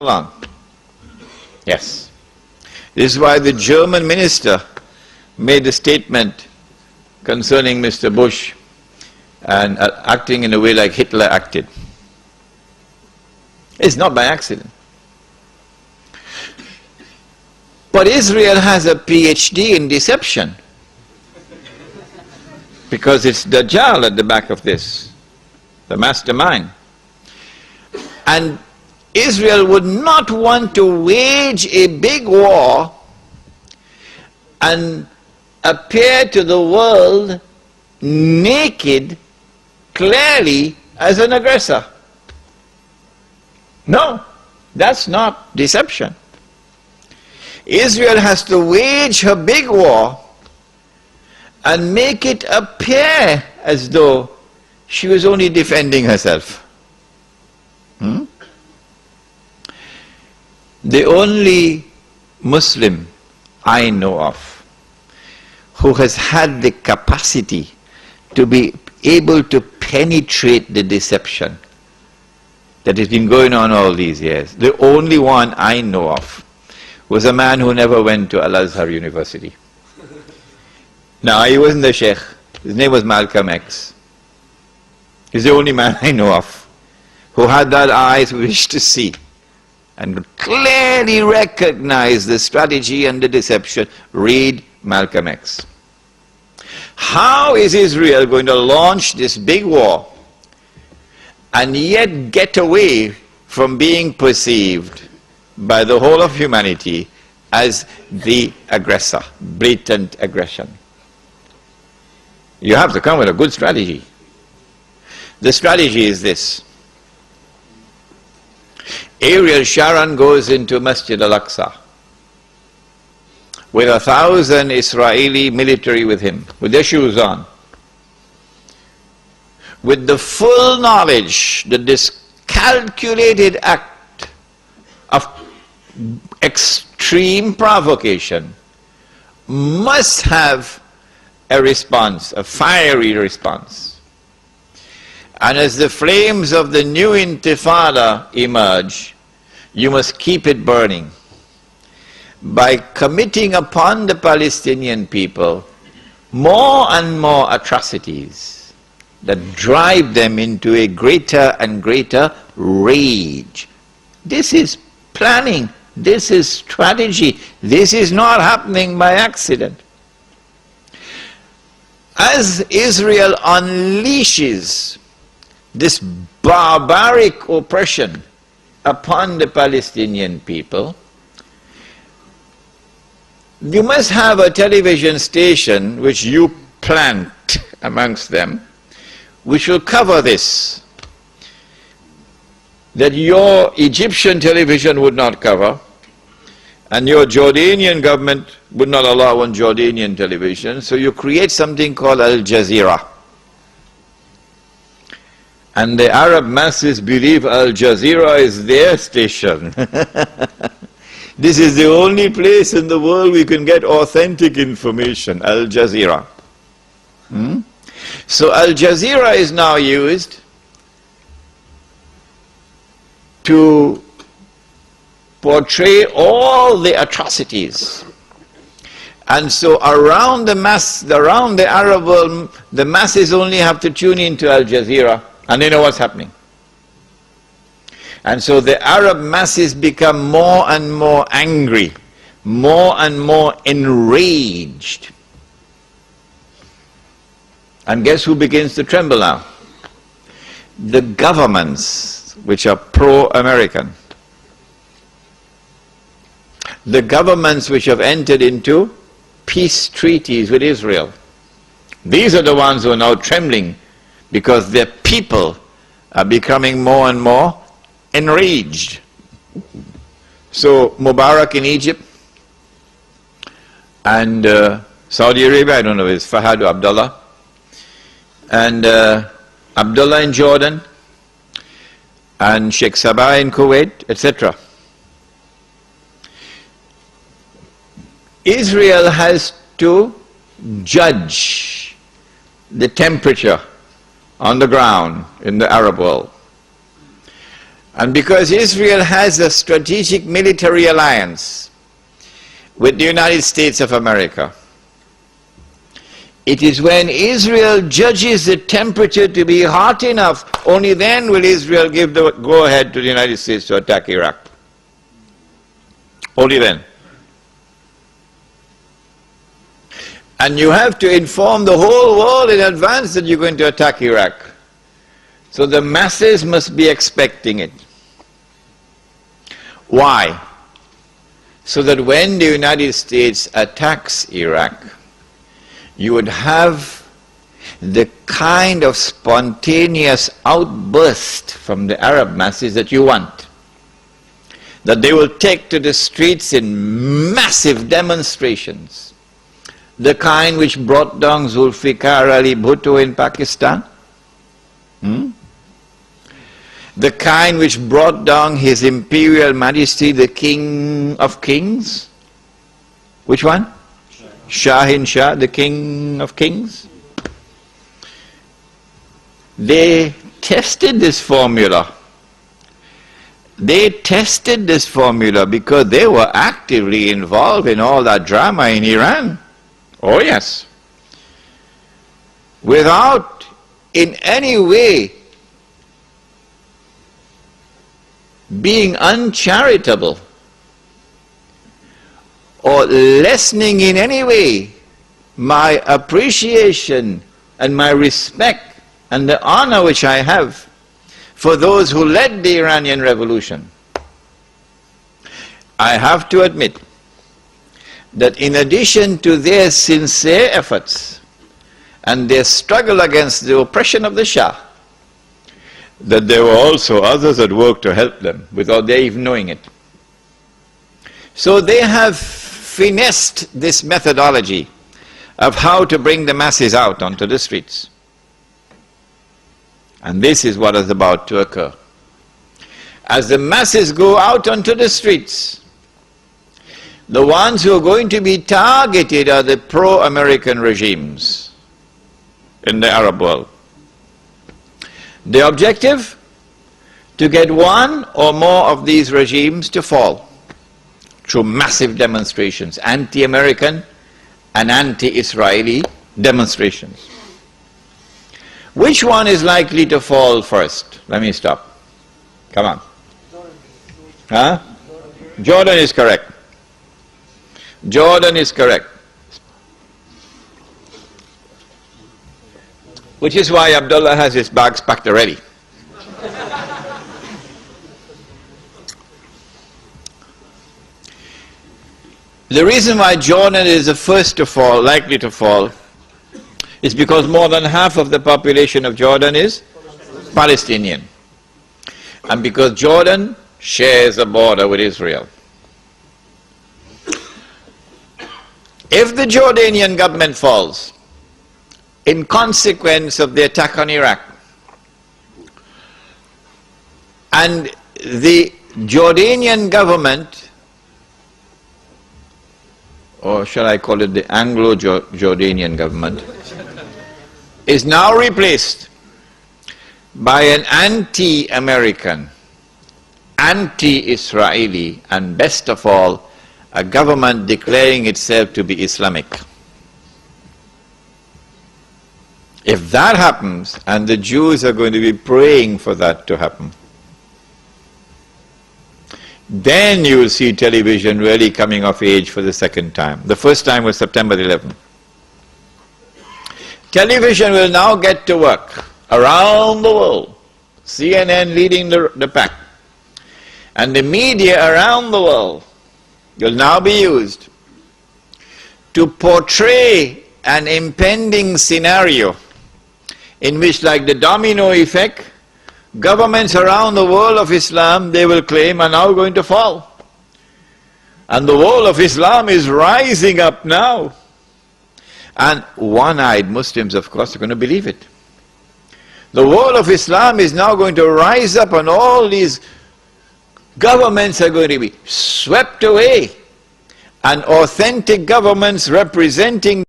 on. Yes. This is why the German minister made a statement concerning Mr. Bush and acting in a way like Hitler acted. It's not by accident. But Israel has a PhD in deception, because it's Dajjal at the back of this, the mastermind. And Israel would not want to wage a big war and appear to the world naked, clearly, as an aggressor. No, that's not deception. Israel has to wage her big war and make it appear as though she was only defending herself. The only Muslim I know of who has had the capacity to be able to penetrate the deception that has been going on all these years, the only one I know of, was a man who never went to Al-Azhar University. Now, he wasn't a sheikh. His name was Malcolm X. He's the only man I know of who had that eyes wish to see and clearly recognize the strategy and the deception. Read Malcolm X. How is Israel going to launch this big war and yet get away from being perceived by the whole of humanity as the aggressor, blatant aggression? You have to come with a good strategy. The strategy is this. Ariel Sharon goes into Masjid al-Aqsa with 1,000 Israeli military with him, with their shoes on, with the full knowledge that this calculated act of extreme provocation must have a response, a fiery response. And as the flames of the new intifada emerge, you must keep it burning by committing upon the Palestinian people more and more atrocities that drive them into a greater and greater rage. This is planning, this is strategy, this is not happening by accident. As Israel unleashes this barbaric oppression upon the Palestinian people, you must have a television station which you plant amongst them, which will cover this, that your Egyptian television would not cover, and your Jordanian government would not allow on Jordanian television, so you create something called Al-Jazeera. And the Arab masses believe Al-Jazeera is their station. This is the only place in the world we can get authentic information, Al-Jazeera. So Al-Jazeera is now used to portray all the atrocities. And so around the Arab world, the masses only have to tune into Al-Jazeera and they know what's happening. And so the Arab masses become more and more angry, more and more enraged. And guess who begins to tremble now? The governments which are pro-American. The governments which have entered into peace treaties with Israel. These are the ones who are now trembling because their people are becoming more and more enraged. So Mubarak in Egypt and Saudi Arabia, I don't know if it's Fahad or Abdullah, and Abdullah in Jordan, and Sheikh Sabah in Kuwait, etc. Israel has to judge the temperature on the ground in the Arab world. And because Israel has a strategic military alliance with the United States of America, it is when Israel judges the temperature to be hot enough, only then will Israel give the go-ahead to the United States to attack Iraq. Only then. And you have to inform the whole world in advance that you're going to attack Iraq. So the masses must be expecting it. Why? So that when the United States attacks Iraq, you would have the kind of spontaneous outburst from the Arab masses that you want. That they will take to the streets in massive demonstrations. The kind which brought down Zulfikar Ali Bhutto in Pakistan. The kind which brought down His Imperial Majesty, the King of Kings. Which one? Shahin Shah, the King of Kings. They tested this formula. They tested this formula because they were actively involved in all that drama in Iran. Oh yes. Without in any way being uncharitable or lessening in any way my appreciation and my respect and the honor which I have for those who led the Iranian Revolution. I have to admit that in addition to their sincere efforts and their struggle against the oppression of the Shah, that there were also others at work to help them without their even knowing it. So they have finessed this methodology of how to bring the masses out onto the streets. And this is what is about to occur. As the masses go out onto the streets, the ones who are going to be targeted are the pro-American regimes in the Arab world. The objective? To get one or more of these regimes to fall through massive demonstrations, anti-American and anti-Israeli demonstrations. Which one is likely to fall first? Let me stop. Come on. Huh? Jordan is correct. Jordan is correct. Which is why Abdullah has his bags packed already. The reason why Jordan is the first to fall, likely to fall, is because more than half of the population of Jordan is Palestinian. And because Jordan shares a border with Israel. If the Jordanian government falls in consequence of the attack on Iraq, and the Jordanian government, or shall I call it the Anglo-Jordanian government, is now replaced by an anti-American, anti-Israeli, and best of all, a government declaring itself to be Islamic. If that happens, and the Jews are going to be praying for that to happen, then you will see television really coming of age for the second time. The first time was September 11th. Television will now get to work around the world, CNN leading the pack, and the media around the world will now be used to portray an impending scenario in which, like the domino effect, governments around the world of Islam, they will claim, are now going to fall. And the world of Islam is rising up now. And one-eyed Muslims, of course, are going to believe it. The world of Islam is now going to rise up, and all these governments are going to be swept away. And authentic governments representing